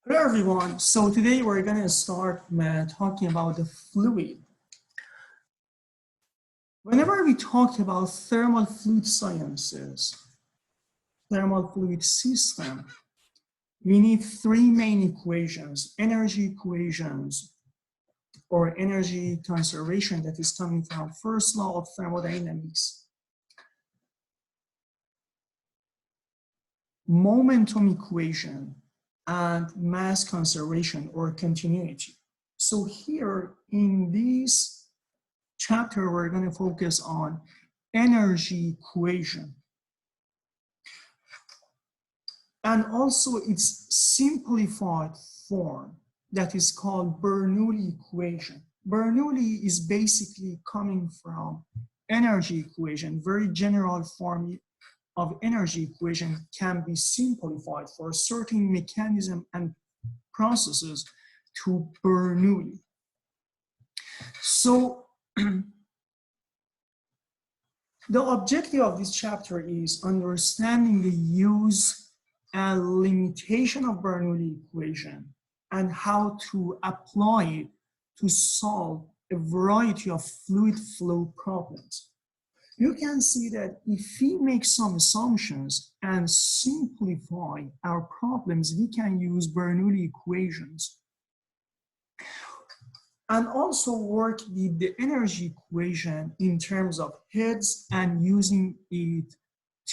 Hello everyone. So today we're going to start talking about the fluid. Whenever we talk about thermal fluid sciences, thermal fluid system, we need three main equations: energy equations or energy conservation, that is coming from first law of thermodynamics, momentum equation, and mass conservation or continuity. So here in this chapter, we're going to focus on energy equation. And also its simplified form that is called Bernoulli equation. Bernoulli is basically coming from energy equation. Very general form of energy equation can be simplified for certain mechanism and processes to Bernoulli. So the objective of this chapter is understanding the use and limitation of Bernoulli equation and how to apply it to solve a variety of fluid flow problems. You can see that if we make some assumptions and simplify our problems, we can use Bernoulli equations and also work with the energy equation in terms of heads and using it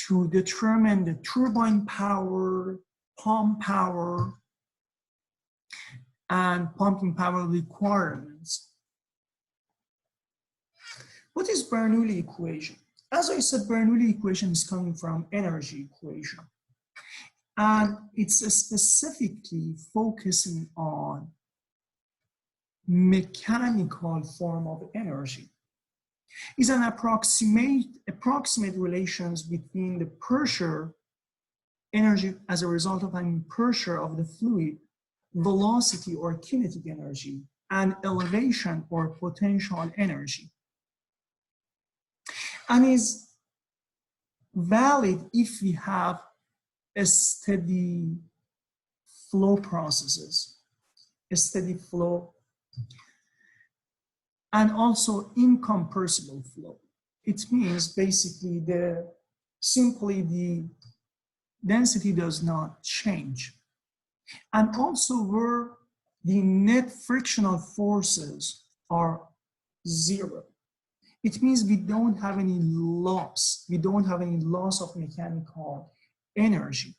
to determine the turbine power, pump power, and pumping power requirements. What is Bernoulli equation? As I said, Bernoulli equation is coming from energy equation. And it's specifically focusing on mechanical form of energy. It's an approximate relations between the pressure, energy as a result of an pressure of the fluid, velocity or kinetic energy, and elevation or potential energy. And is valid if we have a steady flow processes, a steady flow, and also incompressible flow. It means basically the density does not change. And also where the net frictional forces are zero. It means we don't have any loss. We don't have any loss of mechanical energy.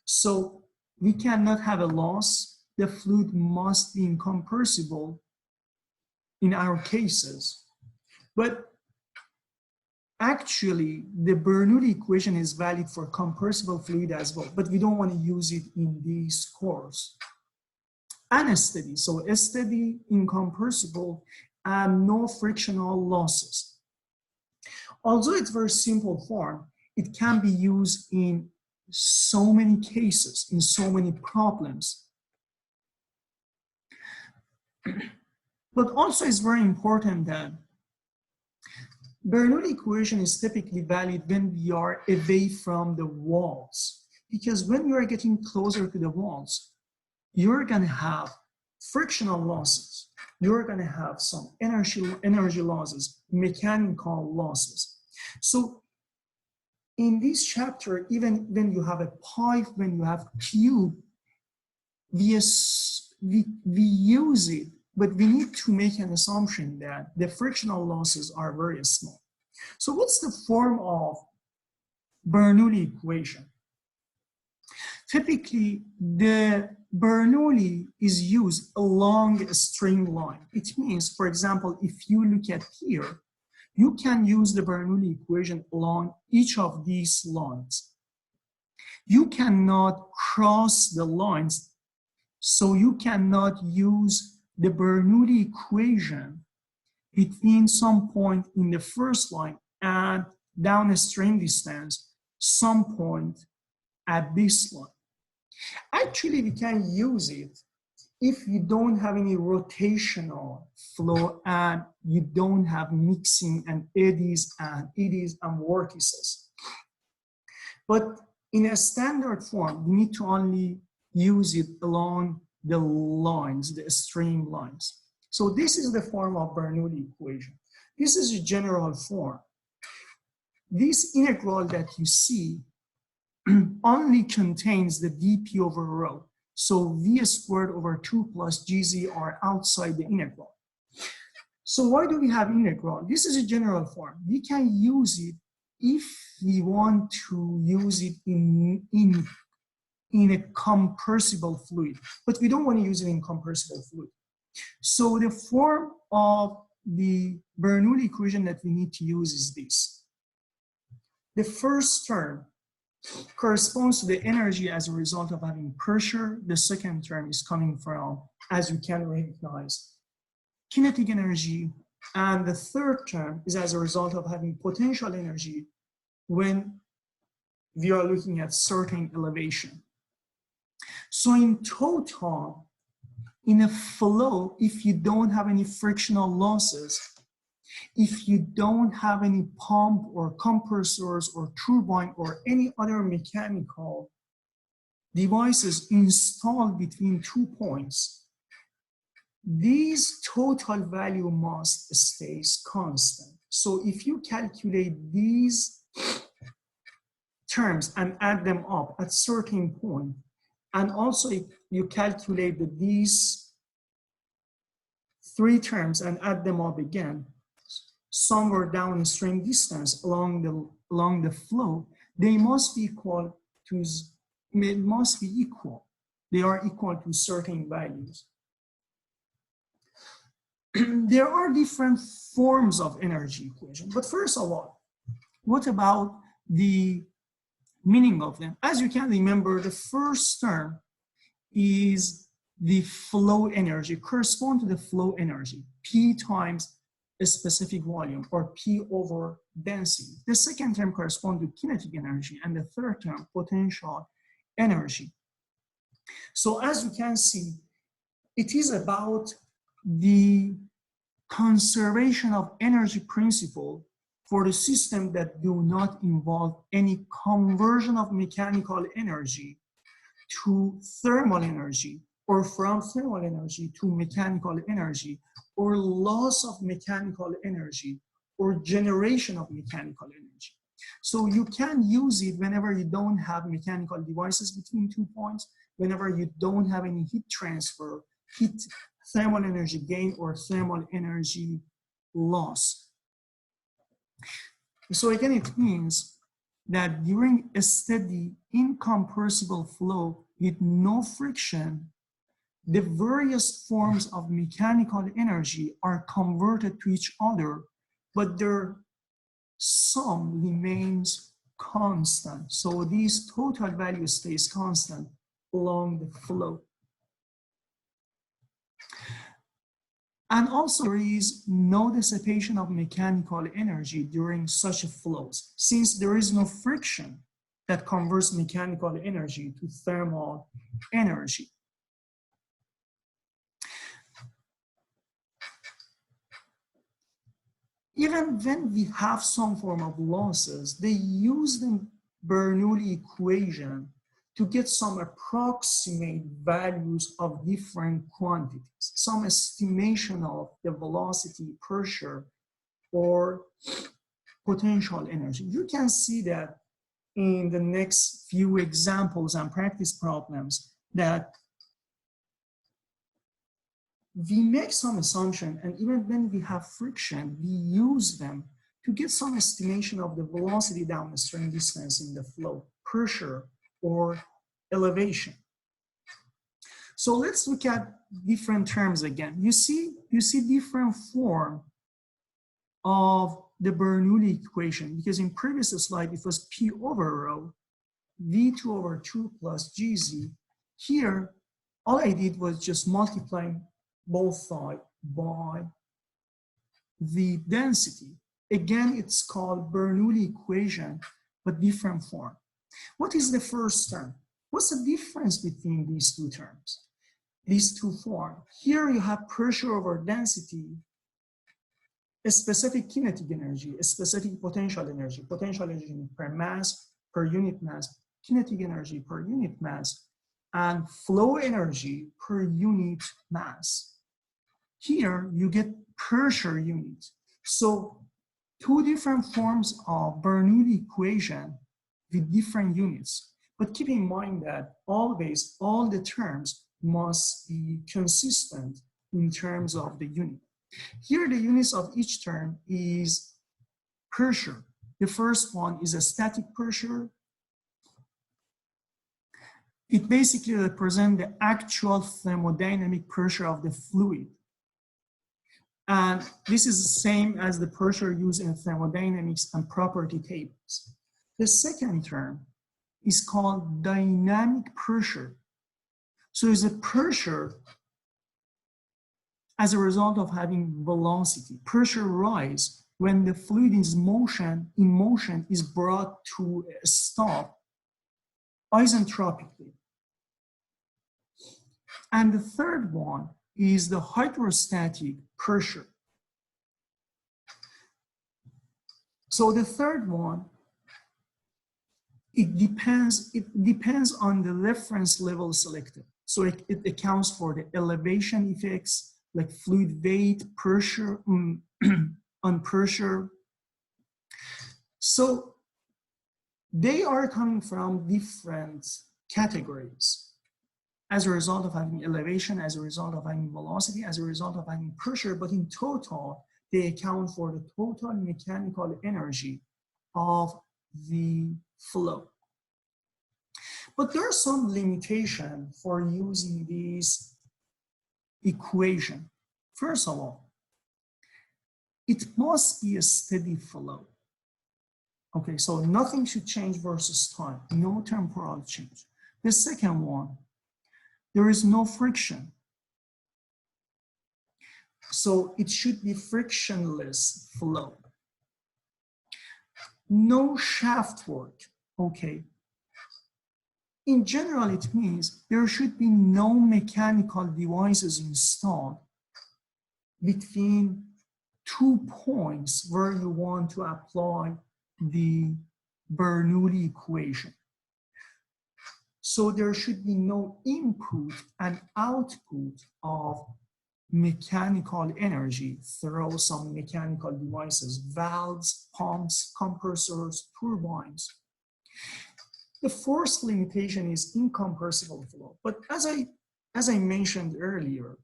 So we cannot have a loss. The fluid must be incompressible in our cases. But actually, the Bernoulli equation is valid for compressible fluid as well, but we don't want to use it in this course. And steady, so steady, incompressible, and no frictional losses. Although it's very simple form, it can be used in so many cases, in so many problems. But also it's very important that Bernoulli equation is typically valid when we are away from the walls, because when you are getting closer to the walls, you're going to have frictional losses. You're going to have some energy losses, mechanical losses. So in this chapter, even when you have a pipe, when you have tube, we use it, but we need to make an assumption that the frictional losses are very small. So what's the form of Bernoulli equation? Typically, the Bernoulli is used along a string line. It means, for example, if you look at here, you can use the Bernoulli equation along each of these lines. You cannot cross the lines, so you cannot use the Bernoulli equation between some point in the first line and down a string distance, some point at this line. Actually, we can use it if you don't have any rotational flow and you don't have mixing and eddies and vortices. But in a standard form, we need to only use it along the lines, the streamlines. So this is the form of Bernoulli equation. This is a general form. This integral that you see only contains the dp over rho. So v squared over 2 plus gz are outside the integral. So why do we have integral? This is a general form. We can use it if we want to use it in a compressible fluid, but we don't want to use it in compressible fluid. So the form of the Bernoulli equation that we need to use is this. The first term corresponds to the energy as a result of having pressure. The second term is coming from, as you can recognize, kinetic energy. And the third term is as a result of having potential energy when we are looking at certain elevation. So in total, in a flow, if you don't have any frictional losses, if you don't have any pump or compressors or turbine or any other mechanical devices installed between 2 points, these total value must stay constant. So if you calculate these terms and add them up at certain point, and also if you calculate these 3 terms and add them up again, somewhere downstream distance along the flow, they must be equal to, they are equal to certain values. There are different forms of energy equation, but first of all, what about the meaning of them? As you can remember, the first term is the flow energy, correspond to the flow energy, P times a specific volume, or P over density. The second term corresponds to kinetic energy, and the third term, potential energy. So as you can see, it is about the conservation of energy principle for the system that do not involve any conversion of mechanical energy to thermal energy, or from thermal energy to mechanical energy, or loss of mechanical energy, or generation of mechanical energy. So you can use it whenever you don't have mechanical devices between 2 points, whenever you don't have any heat transfer, heat thermal energy gain, or thermal energy loss. So again, it means that during a steady incompressible flow with no friction, the various forms of mechanical energy are converted to each other, but their sum remains constant. So these total value stays constant along the flow. And also there is no dissipation of mechanical energy during such flows, since there is no friction that converts mechanical energy to thermal energy. Even when we have some form of losses, they use the Bernoulli equation to get some approximate values of different quantities, some estimation of the velocity, pressure, or potential energy. You can see that in the next few examples and practice problems that we make some assumption, and even when we have friction, we use them to get some estimation of the velocity downstream distance in the flow, pressure, or elevation. So let's look at different terms again. You see different form of the Bernoulli equation, because in previous slide it was P over rho, V2 over 2 plus GZ. Here, all I did was just multiplying both sides by the density. Again, it's called Bernoulli equation, but different form. What is the first term? What's the difference between these two terms, these two forms? Here you have pressure over density, a specific kinetic energy, a specific potential energy per mass, per unit mass, kinetic energy per unit mass, and flow energy per unit mass. Here you get pressure units. So two different forms of Bernoulli equation with different units. But keep in mind that always all the terms must be consistent in terms of the unit. Here the units of each term is pressure. The first one is a static pressure. It basically represents the actual thermodynamic pressure of the fluid. And this is the same as the pressure used in thermodynamics and property tables. The second term is called dynamic pressure. So it's a pressure as a result of having velocity. Pressure rise when the fluid is in motion is brought to a stop isentropically. And the third one is the hydrostatic pressure. So the third one, it depends on the reference level selected. So it accounts for the elevation effects like fluid weight, pressure, on pressure. So they are coming from different categories as a result of having elevation, as a result of having velocity, as a result of having pressure, but in total, they account for the total mechanical energy of the flow. But there are some limitation for using this equation. First of all, it must be a steady flow. Okay, so nothing should change versus time, no temporal change. The second one, there is no friction. So it should be frictionless flow. No shaft work, okay. In general, it means there should be no mechanical devices installed between 2 points where you want to apply the Bernoulli equation. So there should be no input and output of mechanical energy through some mechanical devices, valves, pumps, compressors, turbines. The fourth limitation is incompressible flow. But as I mentioned earlier,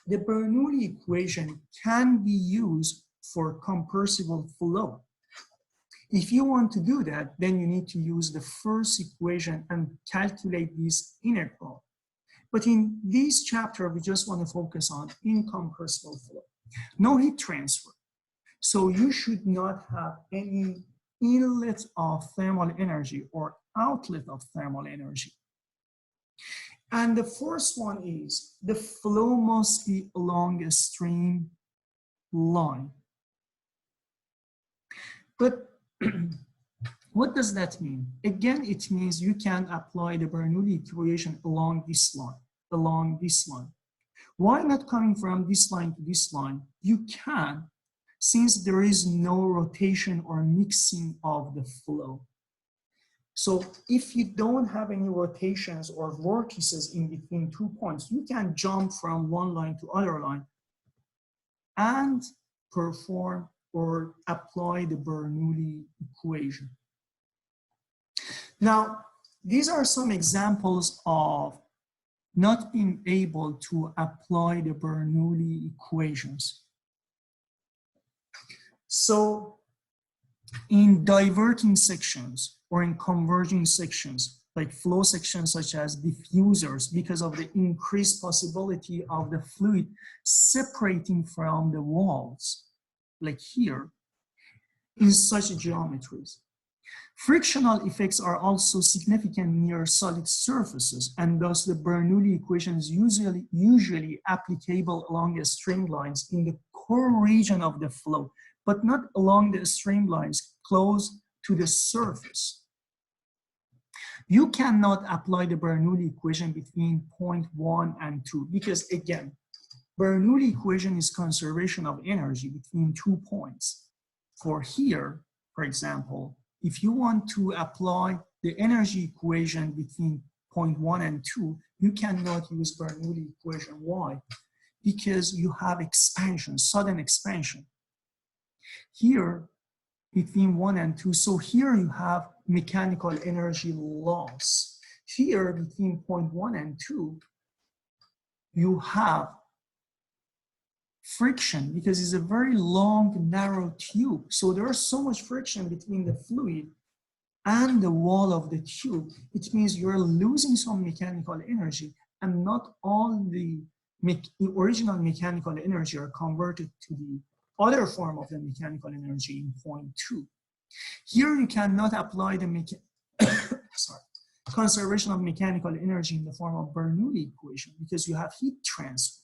the Bernoulli equation can be used for compressible flow. If you want to do that, then you need to use the first equation and calculate this integral. But in this chapter, we just want to focus on incompressible flow. No heat transfer. So you should not have any inlet of thermal energy or outlet of thermal energy. And the first one is the flow must be along a stream line. But what does that mean? Again, it means you can apply the Bernoulli equation along this line, Why not coming from this line to this line? You can, since there is no rotation or mixing of the flow. So if you don't have any rotations or vortices in between 2 points, you can jump from one line to other line and perform or apply the Bernoulli equation. Now, these are some examples of not being able to apply the Bernoulli equations. So in diverting sections or in converging sections, like flow sections such as diffusers, because of the increased possibility of the fluid separating from the walls, like here, in such geometries. Frictional effects are also significant near solid surfaces, and thus the Bernoulli equation is usually applicable along the streamlines in the core region of the flow, but not along the streamlines close to the surface. You cannot apply the Bernoulli equation between point 1 and 2 because, again, Bernoulli equation is conservation of energy between 2 points. For here, for example, if you want to apply the energy equation between point 1 and 2, you cannot use Bernoulli equation. Why? Because you have expansion, sudden expansion. Here, between 1 and 2, so here you have mechanical energy loss. Here, between point 1 and 2, you have friction because it's a very long, narrow tube. So there's so much friction between the fluid and the wall of the tube. It means you're losing some mechanical energy, and not all the original mechanical energy are converted to the other form of the mechanical energy in point 2. Here you cannot apply the conservation of mechanical energy in the form of Bernoulli equation because you have heat transfer.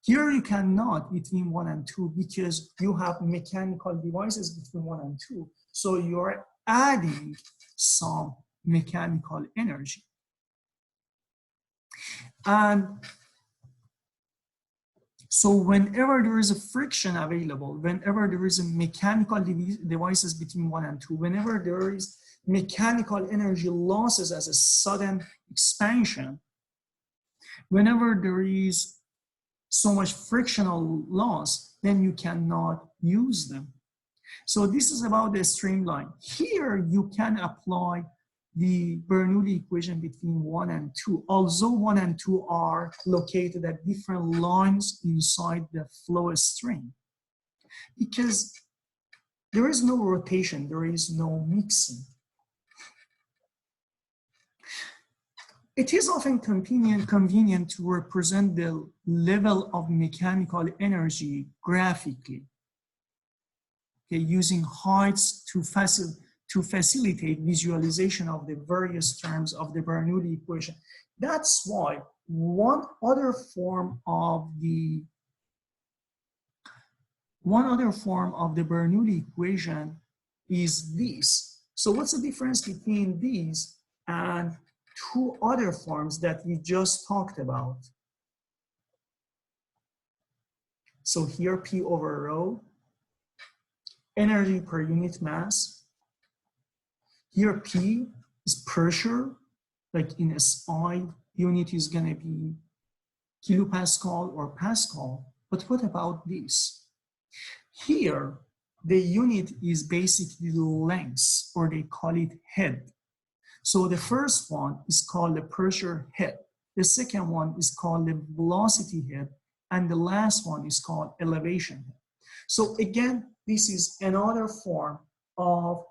Here you cannot between 1 and 2 because you have mechanical devices between 1 and 2. So you're adding some mechanical energy. And so whenever there is a friction available, whenever there is a mechanical devices between 1 and 2, whenever there is mechanical energy losses as a sudden expansion, whenever there is so much frictional loss, then you cannot use them. So this is about the streamline. Here you can apply the Bernoulli equation between 1 and 2, although 1 and 2 are located at different lines inside the flow stream. Because there is no rotation, there is no mixing. It is often convenient to represent the level of mechanical energy graphically, okay, using heights to facilitate visualization of the various terms of the Bernoulli equation. That's why one other form of the Bernoulli equation is this. So what's the difference between these and two other forms that we just talked about? So here P over rho, energy per unit mass. Here P is pressure, like in SI unit is gonna be kilopascal or pascal. But what about this? Here, the unit is basically length, or they call it head. So the first one is called the pressure head. The second one is called the velocity head. And the last one is called elevation head. So again, this is another form of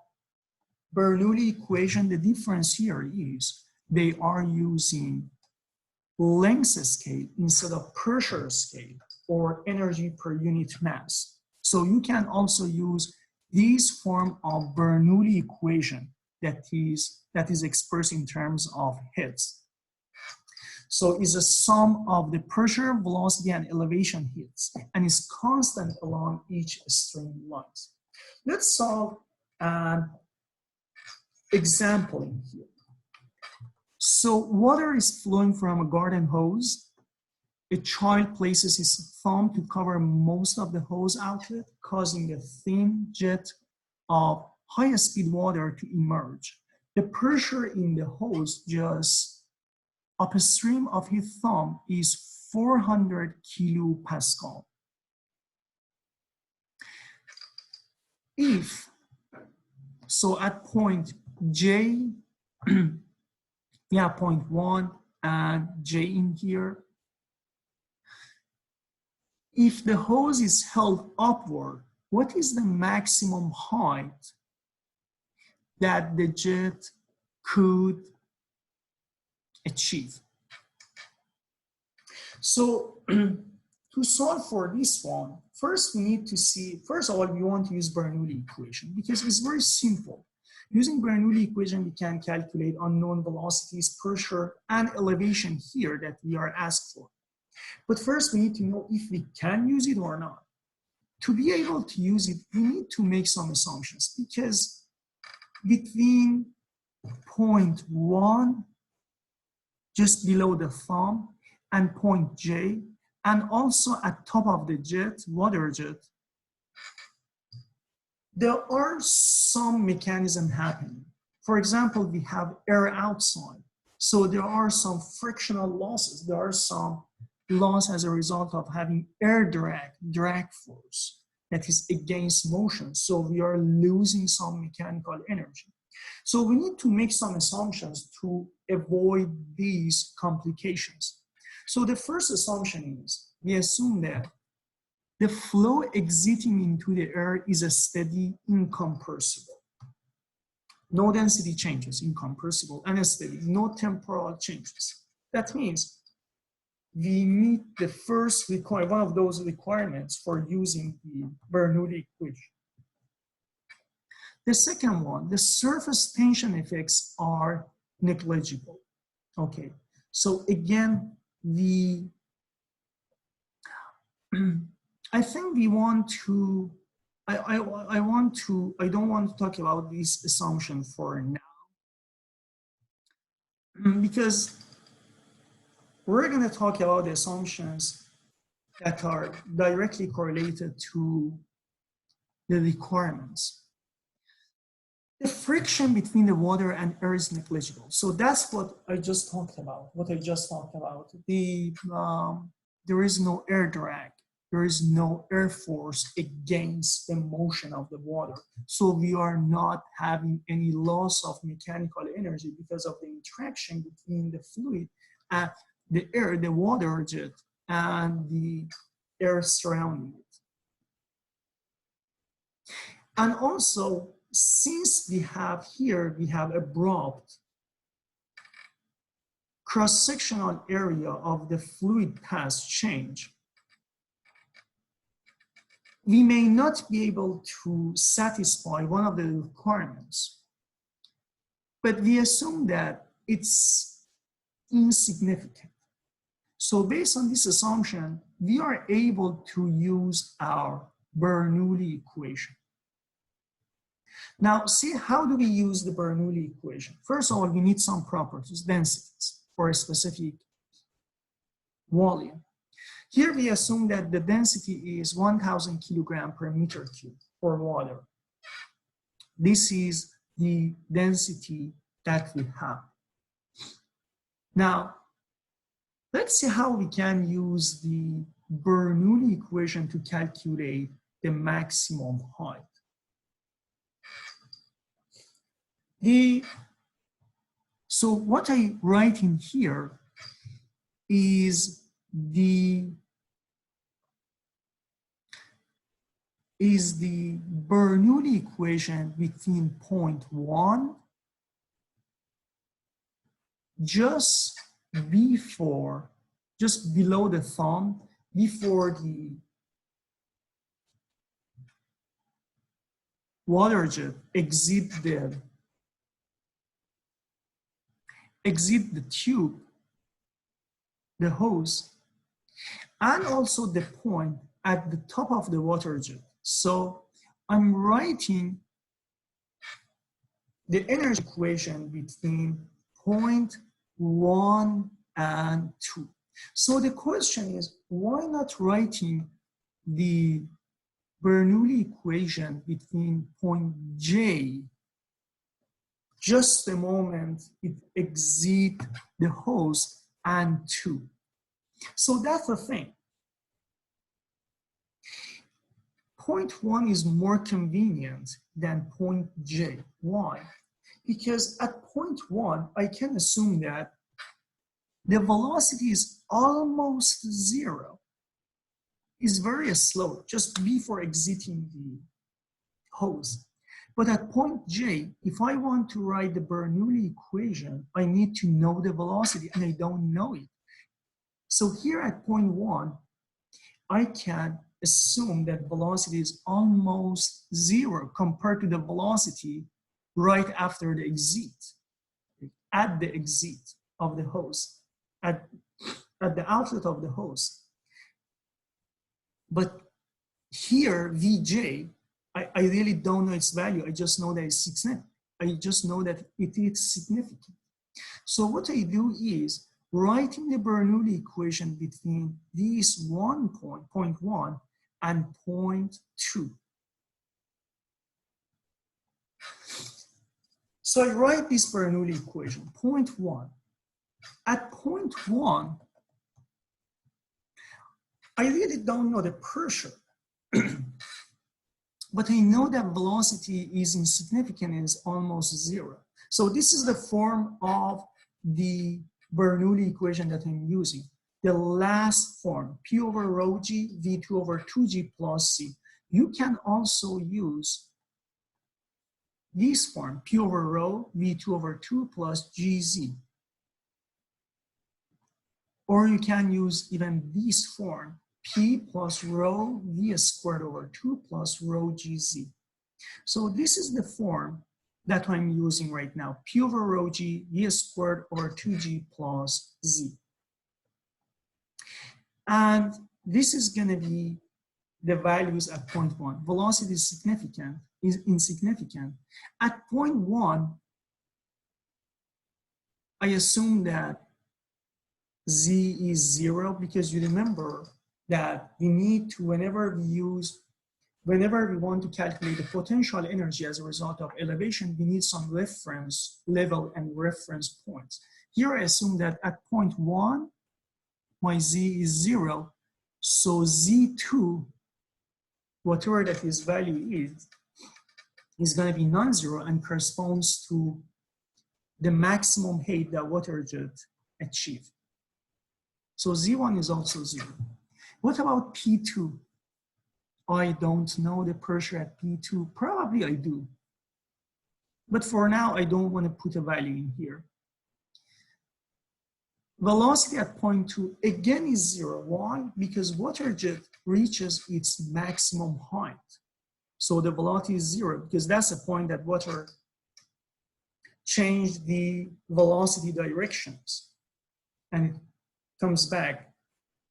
Bernoulli equation. The difference here is they are using length scale instead of pressure scale or energy per unit mass. So you can also use this form of Bernoulli equation that is expressed in terms of heads. So it's a sum of the pressure, velocity, and elevation heads, and is constant along each stream lines. Let's solve an example in here. So water is flowing from a garden hose. A child places his thumb to cover most of the hose outlet, causing a thin jet of high-speed water to emerge. The pressure in the hose just upstream of his thumb is 400 kilopascal. If, so at point J, yeah, point 1 and J in here, if the hose is held upward, what is the maximum height that the jet could achieve? So to solve for this one, first we need to see, first of all, we want to use Bernoulli equation because it's very simple. Using Bernoulli equation, we can calculate unknown velocities, pressure, and elevation here that we are asked for. But first we need to know if we can use it or not. To be able to use it, we need to make some assumptions because between point 1, just below the thumb, and point J, and also at top of the jet, water jet, there are some mechanism happening. For example, we have air outside. So there are some frictional losses. There are some loss as a result of having air drag force that is against motion. So we are losing some mechanical energy. So we need to make some assumptions to avoid these complications. So the first assumption is we assume that the flow exiting into the air is a steady, incompressible. No density changes, incompressible, and steady, no temporal changes. That means we meet the first one of those requirements for using the Bernoulli equation. The second one, the surface tension effects are negligible. Okay, so again, I think we want to, I don't want to talk about this assumption for now, because we're going to talk about the assumptions that are directly correlated to the requirements. The friction between the water and air is negligible. So that's what I just talked about. There is no air drag. There is no air force against the motion of the water. So we are not having any loss of mechanical energy because of the interaction between the fluid and the air, the water jet, and the air surrounding it. And also, since we have abrupt cross-sectional area of the fluid path change, we may not be able to satisfy one of the requirements, but we assume that it's insignificant. So based on this assumption, we are able to use our Bernoulli equation. Now, see, how do we use the Bernoulli equation? First of all, we need some properties, densities, for a specific volume. Here we assume that the density is 1,000 kilogram per meter cube for water. This is the density that we have. Now, let's see how we can use the Bernoulli equation to calculate the maximum height. So what I write in here is the Bernoulli equation between point 1 just below the thumb, before the water jet exit the tube, the hose, and also the point at the top of the water jet. So I'm writing the energy equation between point 1 and 2. So the question is, why not writing the Bernoulli equation between point J just the moment it exits the hose and 2? So that's the thing. Point 1 is more convenient than point J. Why? Because at point 1, I can assume that the velocity is almost zero. It's very slow, just before exiting the hose. But at point J, if I want to write the Bernoulli equation, I need to know the velocity, and I don't know it. So here at point 1, I can assume that velocity is almost zero compared to the velocity right after the exit, at the exit of the hose, at the outlet of the hose. But here, Vj, I really don't know its value. I just know that it's significant. I just know that it is significant. So what I do is writing the Bernoulli equation between these point 1, and point 2. So I write this Bernoulli equation. Point 1, At point 1, I really don't know the pressure, but I know that velocity is insignificant and is almost 0. So this is the form of the Bernoulli equation that I'm using. The last form, P over rho g, V2 over 2g plus c. You can also use this form, P over rho, V2 over 2 plus gz. Or you can use even this form, P plus rho V squared over 2 plus rho gz. So this is the form that I'm using right now, P over rho g V squared over 2g plus z. And this is going to be the values at point 1. Velocity is insignificant. At point 1, I assume that z is 0 because you remember that we need to, whenever we want to calculate the potential energy as a result of elevation, we need some reference level and reference points. Here I assume that at point 1, my z is 0, so z2, whatever that his value is going to be non-zero and corresponds to the maximum height that water jet achieved. So z1 is also 0. What about P2? I don't know the pressure at P2. Probably I do. But for now, I don't want to put a value in here. Velocity at point 2 again is 0. Why? Because water jet reaches its maximum height. So the velocity is 0 because that's the point that water changed the velocity directions and it comes back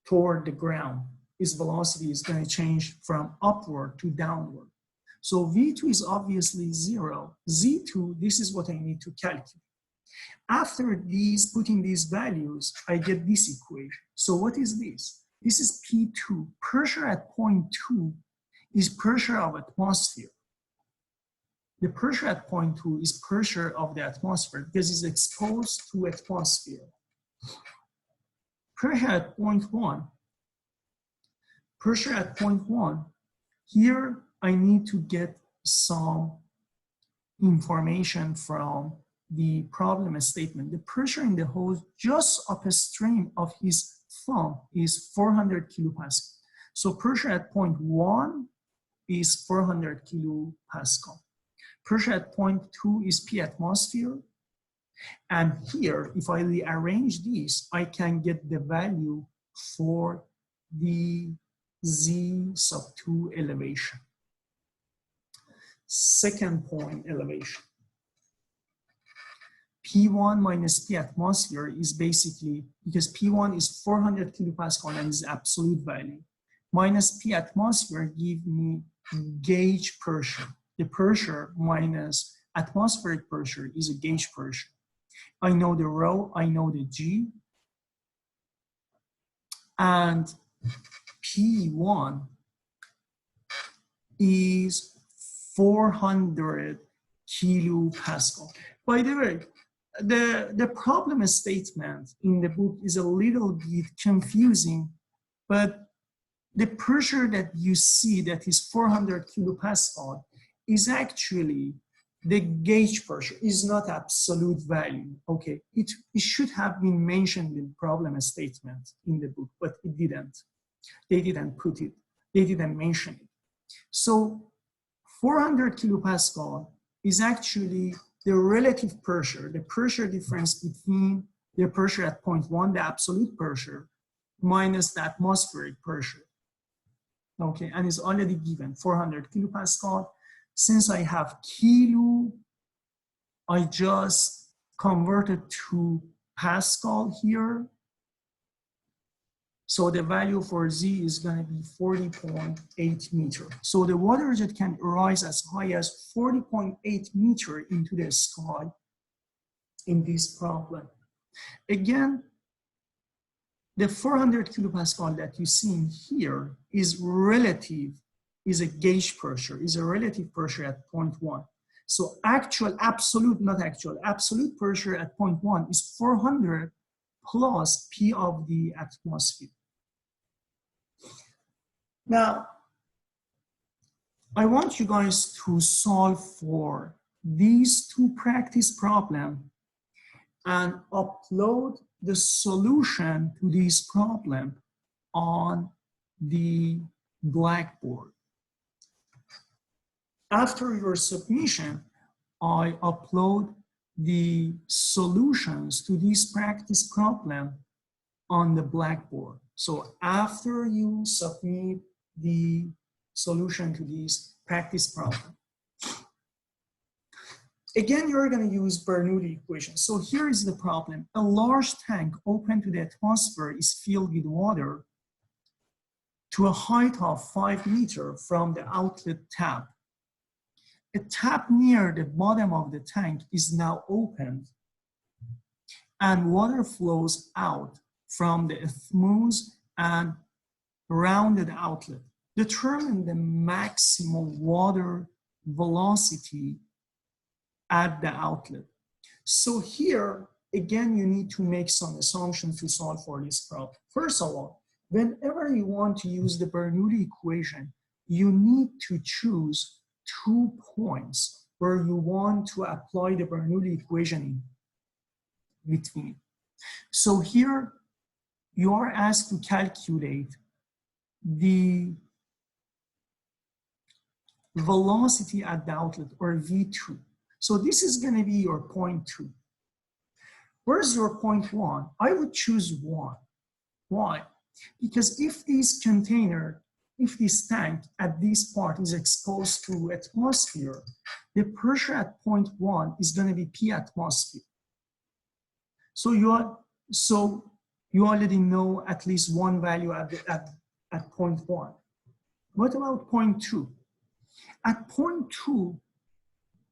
toward the ground. Its velocity is going to change from upward to downward. So V2 is obviously 0. Z2, this is what I need to calculate. After putting these values, I get this equation. So what is this? This is P2. Pressure at point 2 is pressure of atmosphere. The pressure at point 2 is pressure of the atmosphere because it's exposed to atmosphere. Pressure at point 1. Pressure at point 1. Here I need to get some information from the problem statement. The pressure in the hose just upstream of his thumb is 400 kilopascal. So pressure at point 1 is 400 kilopascal. Pressure at point 2 is P atmosphere. And here, if I rearrange these, I can get the value for the Z sub 2 elevation. Second point, elevation. P1 minus P atmosphere is basically, because P1 is 400 kilopascal and is absolute value, minus P atmosphere give me gauge pressure. The pressure minus atmospheric pressure is a gauge pressure. I know the rho, I know the G, and P1 is 400 kilopascal. By the way, the problem statement in the book is a little bit confusing, but the pressure that you see that is 400 kilopascal is actually the gauge pressure, is not absolute value. Okay, it should have been mentioned in the problem statement in the book, but it didn't. They didn't put it, they didn't mention it. So 400 kilopascal is actually the relative pressure, the pressure difference between the pressure at point 1, the absolute pressure, minus the atmospheric pressure. Okay, and it's already given 400 kilopascal. Since I have kilo, I just converted to Pascal here. So the value for Z is going to be 40.8 meters. So the water jet can rise as high as 40.8 meters into the sky in this problem. Again, the 400 kilopascal that you see in here is relative, is a gauge pressure, is a relative pressure at point 1. So actual, absolute, not actual, absolute pressure at point 1 is 400, plus P of the atmosphere. Now, I want you guys to solve for these two practice problems and upload the solution to this problem on the Blackboard. After your submission, I upload the solutions to this practice problem on the Blackboard. So after you submit the solution to this practice problem, again, you're going to use Bernoulli equation. So here is the problem. A large tank open to the atmosphere is filled with water to a height of 5 meters from the outlet tap. A tap near the bottom of the tank is now opened and water flows out from the smooth and rounded outlet. Determine the maximum water velocity at the outlet. So here, again, you need to make some assumptions to solve for this problem. First of all, whenever you want to use the Bernoulli equation, you need to choose 2 points where you want to apply the Bernoulli equation in between. So here, you are asked to calculate the velocity at the outlet, or V2. So this is going to be your point 2. Where's your point 1? I would choose 1. Why? Because if this container, if this tank at this part is exposed to atmosphere, the pressure at point 1 is going to be P atmosphere. So you already know at least one value at point 1. What about point 2? At point 2,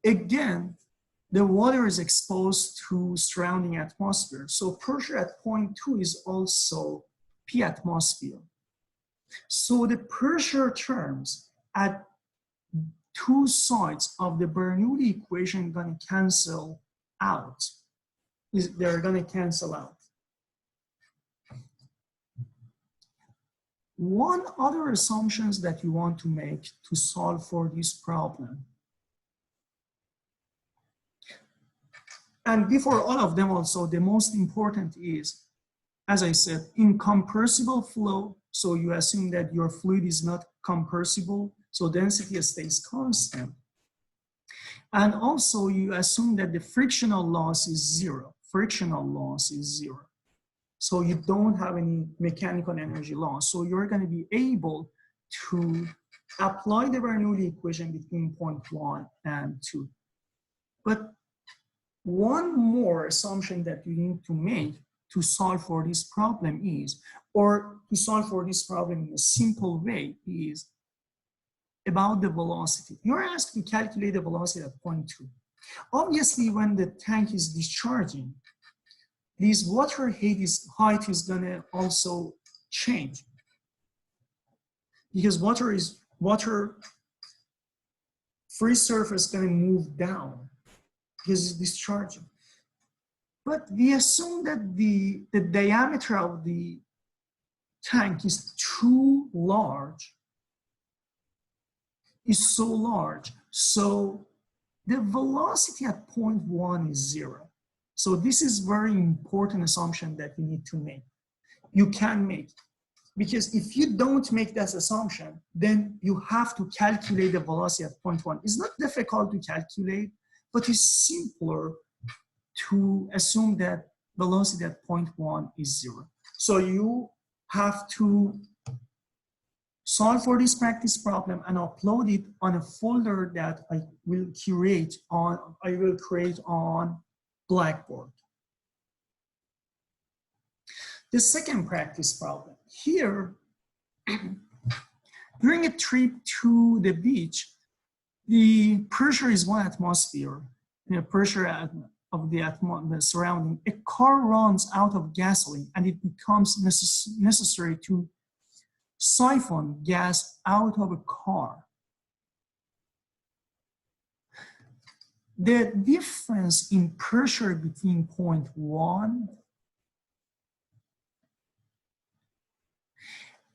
again, the water is exposed to surrounding atmosphere. So pressure at point 2 is also P atmosphere. So the pressure terms at 2 sides of the Bernoulli equation are going to cancel out. They're going to cancel out. One other assumptions that you want to make to solve for this problem. And before all of them also, the most important is, as I said, incompressible flow. So you assume that your fluid is not compressible, so density stays constant. And also you assume that the frictional loss is 0. Frictional loss is 0. So you don't have any mechanical energy loss. So you're going to be able to apply the Bernoulli equation between point 1 and 2. But one more assumption that you need to make to solve for this problem is, or to solve for this problem in a simple way, is about the velocity. You're asked to calculate the velocity at point 2. Obviously, when the tank is discharging, this water height is going to also change, because water free surface is going to move down because it's discharging. But we assume that the diameter of the tank is too large, is so large. So the velocity at point 1 is 0. So this is very important assumption that you need to make. You can make, because if you don't make that assumption, then you have to calculate the velocity at point 1. It's not difficult to calculate, but it's simpler to assume that velocity at point 1 is 0. So you have to solve for this practice problem and upload it on a folder that I will create on Blackboard. The second practice problem. Here, during a trip to the beach, the pressure is 1 atmosphere, the pressure of the surrounding. A car runs out of gasoline and it becomes necessary to siphon gas out of a car. The difference in pressure between point 1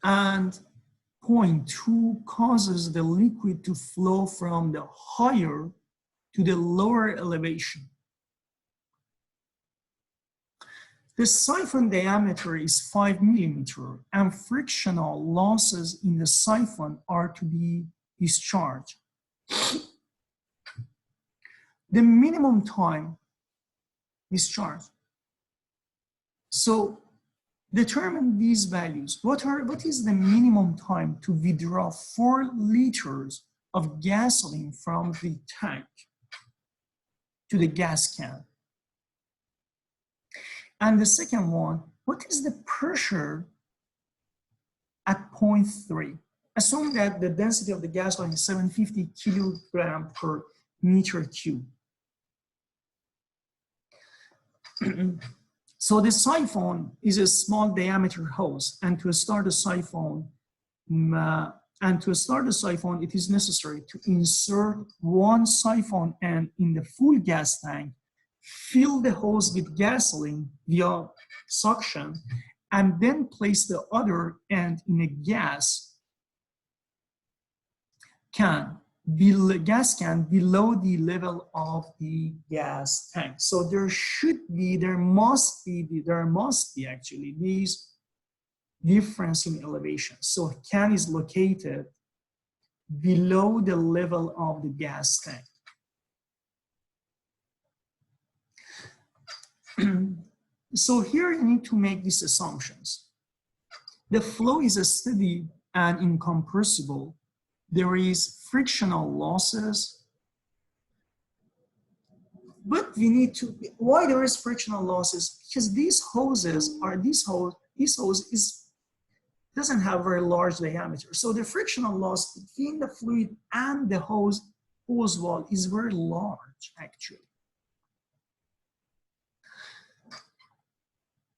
and point 2 causes the liquid to flow from the higher to the lower elevation. The siphon diameter is 5 millimeters, and frictional losses in the siphon are to be discharged. The minimum time discharge. So determine these values. What is the minimum time to withdraw 4 liters of gasoline from the tank to the gas can? And the second one, what is the pressure at point 3? Assume that the density of the gasoline is 750 kilogram per meter cube. So the siphon is a small diameter hose, and to start a siphon, it is necessary to insert one siphon end in the full gas tank, fill the hose with gasoline via suction, and then place the other end in a gas can below the level of the gas tank. So there must be actually these difference in elevation. So can is located below the level of the gas tank. So here you need to make these assumptions. The flow is steady and incompressible. There is frictional losses, but we need to, why there is frictional losses? Because these hoses doesn't have very large diameter. So the frictional loss between the fluid and the hose wall is very large actually.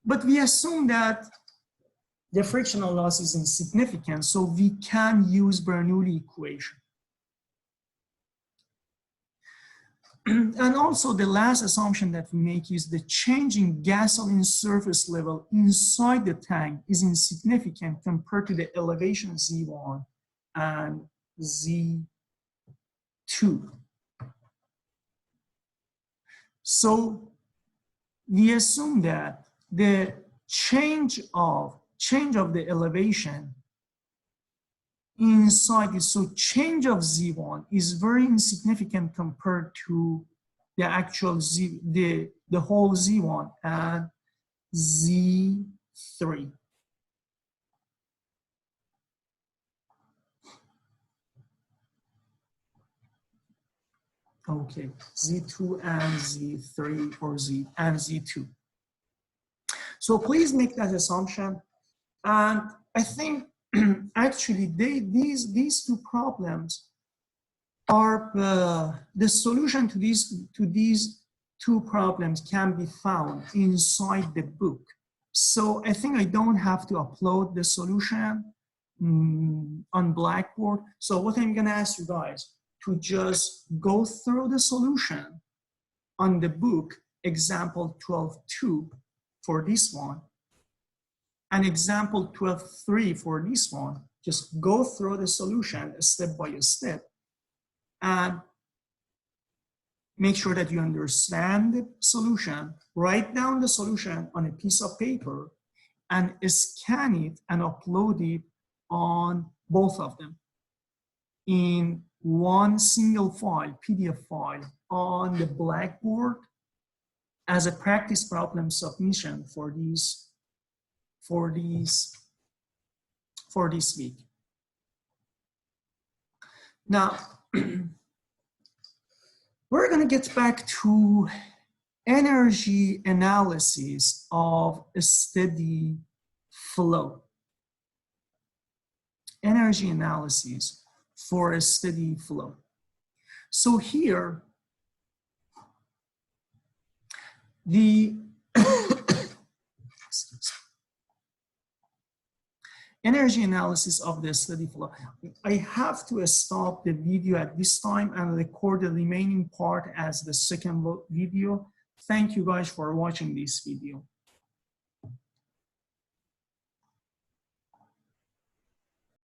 But we assume that the frictional loss is insignificant, so we can use Bernoulli equation. And also the last assumption that we make is the change in gasoline surface level inside the tank is insignificant compared to the elevation Z1 and Z2. So we assume that the change of the elevation inside it, so change of Z1 is very insignificant compared to the actual the whole Z1 and Z3. Okay, Z2 and Z3 or Z2. So please make that assumption. And I think actually these two problems are the solution to these two problems can be found inside the book. So I think I don't have to upload the solution on Blackboard. So what I'm gonna ask you guys to just go through the solution on the book, example 12.2 for this one, and example 12.3 for this one. Just go through the solution step by step and make sure that you understand the solution. Write down the solution on a piece of paper and scan it and upload it on both of them in one single file, PDF file, on the Blackboard as a practice problem submission for this week. Now, we're going to get back to energy analysis of a steady flow. Energy analysis for a steady flow. So here, the energy analysis of the steady flow. I have to stop the video at this time and record the remaining part as the second video. Thank you guys for watching this video.